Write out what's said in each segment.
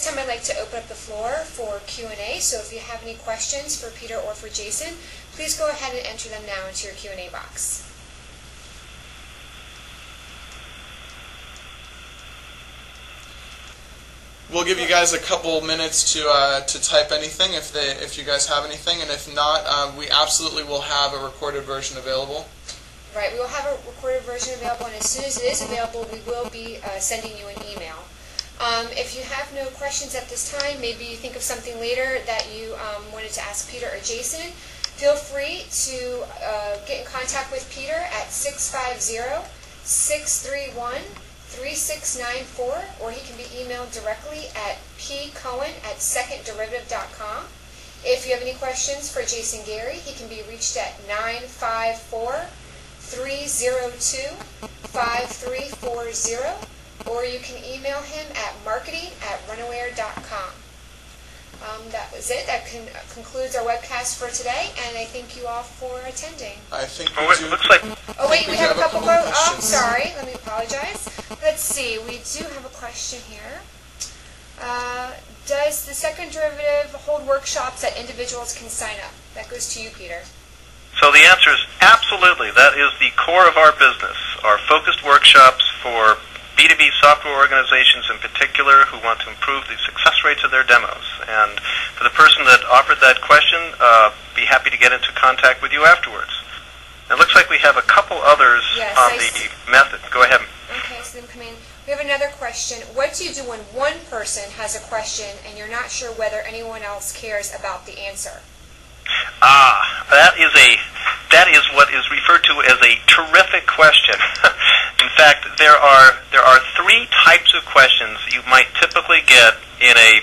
time I'd like to open up the floor for Q&A. So if you have any questions for Peter or for Jason, please go ahead and enter them now into your Q&A box. We'll give you guys a couple minutes to type anything if you guys have anything, and if not, we absolutely will have a recorded version available. Right, we will have a recorded version available, and as soon as it is available, we will be sending you an email. If you have no questions at this time, maybe you think of something later that you wanted to ask Peter or Jason, feel free to get in contact with Peter at 650-631-3694, or he can be emailed directly at pcohen@secondderivative.com. If you have any questions for Jason Gary, he can be reached at 954-302-5340, or you can email him at marketing@runaware.com. That was it. That concludes our webcast for today, and I thank you all for attending. I think we do. Looks like. Oh wait, we have a couple more. Oh, I'm sorry. Let me apologize. Let's see. We do have a question here. Does the second derivative hold workshops that individuals can sign up? That goes to you, Peter. So the answer is absolutely. That is the core of our business. Our focused workshops for B2B software organizations in particular who want to improve the success rates of their demos. And for the person that offered that question, be happy to get into contact with you afterwards. It looks like we have a couple others on the method. Go ahead. Okay, so them come in. We have another question. What do you do when one person has a question and you're not sure whether anyone else cares about the answer? That is what is referred to as a terrific question. In fact, there are three types of questions you might typically get in a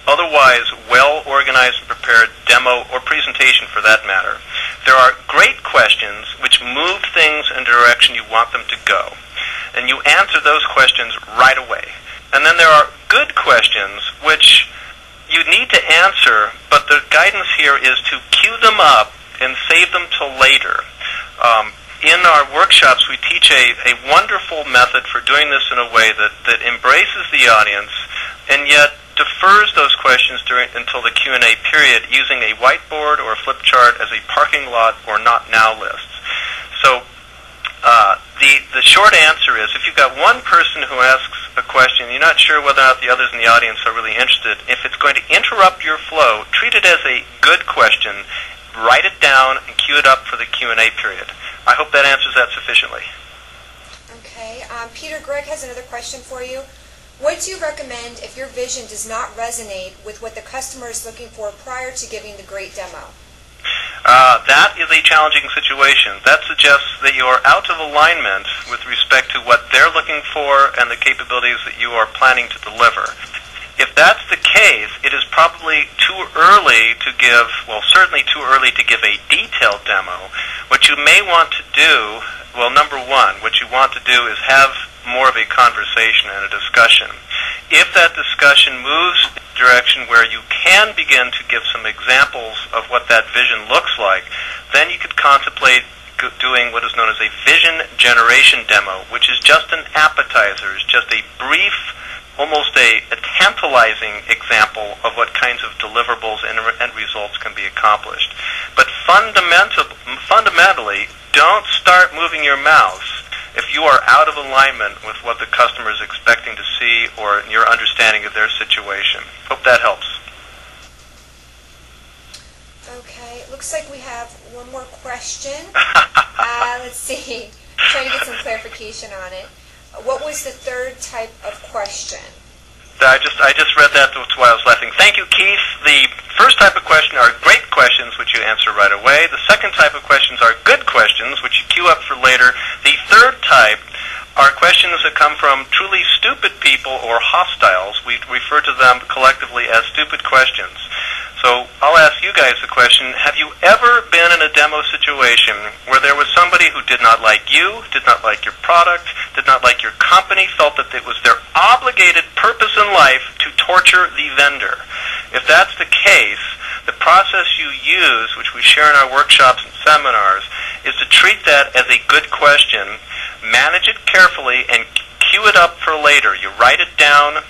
otherwise well-organized and prepared demo or presentation for that matter. There are great questions which move things in the direction you want them to go, and you answer those questions right away. And then there are good questions which you need to answer, but the guidance here is to queue them up and save them till later. In our workshops, we teach a wonderful method for doing this in a way that embraces the audience and yet defers those questions until the Q&A period using a whiteboard or a flip chart as a parking lot or not now lists. So the short answer is, if you've got one person who asks a question, you're not sure whether or not the others in the audience are really interested, if it's going to interrupt your flow, treat it as a good question, write it down, and queue it up for the Q&A period. I hope that answers that sufficiently. Okay. Peter, Greg has another question for you. What do you recommend if your vision does not resonate with what the customer is looking for prior to giving the great demo? That is a challenging situation. That suggests that you are out of alignment with respect to what they're looking for and the capabilities that you are planning to deliver. If that's the case, it is probably too early to give, well, certainly too early to give a detailed demo. What you may want to do, well, number one, what you want to do is have more of a conversation and a discussion. If that discussion moves in a direction where you can begin to give some examples of what that vision looks like, then you could contemplate doing what is known as a vision generation demo, which is just an appetizer, it's just a brief, almost a tantalizing example of what kinds of deliverables and results can be accomplished. But fundamentally, don't start moving your mouse if you are out of alignment with what the customer is expecting to see or your understanding of their situation. Hope that helps. Okay, it looks like we have one more question. Let's see. I'm trying to get some clarification on it. What was the third type of question? I just read that, that's why I was laughing. Thank you, Keith. The first type of question are great questions, which you answer right away. The second type of questions are good questions, which you queue up for later. The third type are questions that come from truly stupid people or hostiles. We refer to them collectively as stupid questions. So I'll ask you guys the question, have you ever been in a demo situation where there was somebody who did not like you, did not like your product, did not like your company, felt that it was their obligated purpose in life to torture the vendor? If that's the case, the process you use, which we share in our workshops and seminars, is to treat that as a good question, manage it carefully, and queue it up for later. You write it down,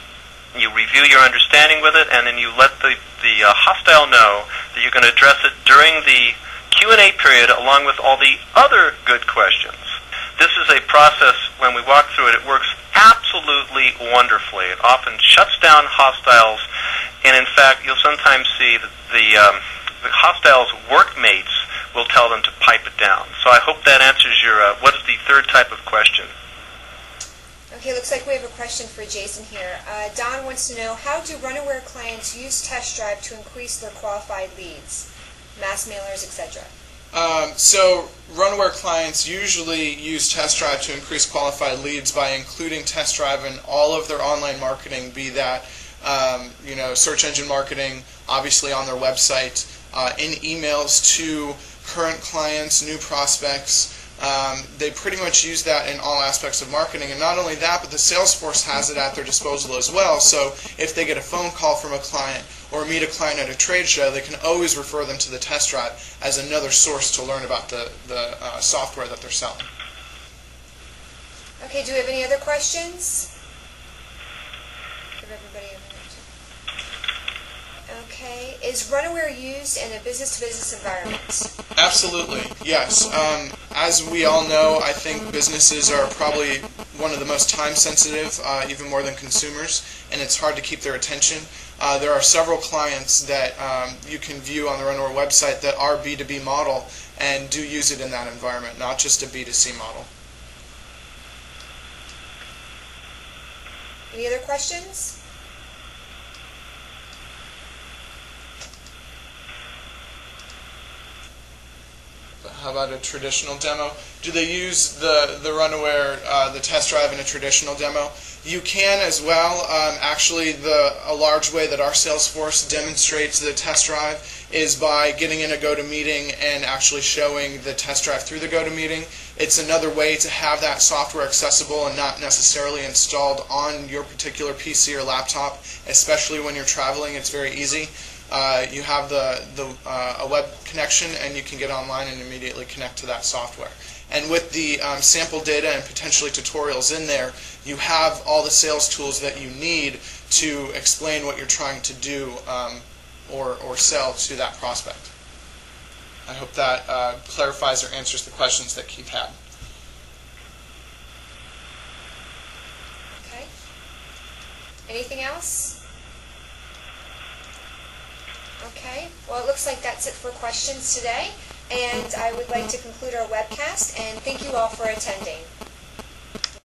You review your understanding with it, and then you let the hostile know that you're going to address it during the Q&A period along with all the other good questions. This is a process, when we walk through it, it works absolutely wonderfully. It often shuts down hostiles, and in fact, you'll sometimes see that the hostiles' workmates will tell them to pipe it down. So I hope that answers your, what is the third type of question? Okay, looks like we have a question for Jason here. Don wants to know, how do Runaware clients use TestDrive to increase their qualified leads, mass mailers, etc.? So Runaware clients usually use TestDrive to increase qualified leads by including TestDrive in all of their online marketing, be that search engine marketing, obviously on their website, in emails to current clients, new prospects. They pretty much use that in all aspects of marketing, and not only that, but the sales force has it at their disposal as well. So if they get a phone call from a client or meet a client at a trade show, they can always refer them to the TestDrive as another source to learn about the software that they're selling. Okay, do we have any other questions? Give everybody a minute. Okay, is Runaware used in a business-to-business environment? Absolutely, yes. As we all know, I think businesses are probably one of the most time-sensitive, even more than consumers, and it's hard to keep their attention. There are several clients that you can view on the Runaware website that are B2B model and do use it in that environment, not just a B2C model. Any other questions? How about a traditional demo? Do they use the Runaware, the TestDrive in a traditional demo? You can as well. Actually, a large way that our sales force demonstrates the TestDrive is by getting in a GoToMeeting and actually showing the TestDrive through the GoToMeeting. It's another way to have that software accessible and not necessarily installed on your particular PC or laptop, especially when you're traveling. It's very easy. You have a web connection, and you can get online and immediately connect to that software. And with the sample data and potentially tutorials in there, you have all the sales tools that you need to explain what you're trying to do or sell to that prospect. I hope that clarifies or answers the questions that Keith had. Okay. Anything else? Okay, well, it looks like that's it for questions today, and I would like to conclude our webcast, and thank you all for attending.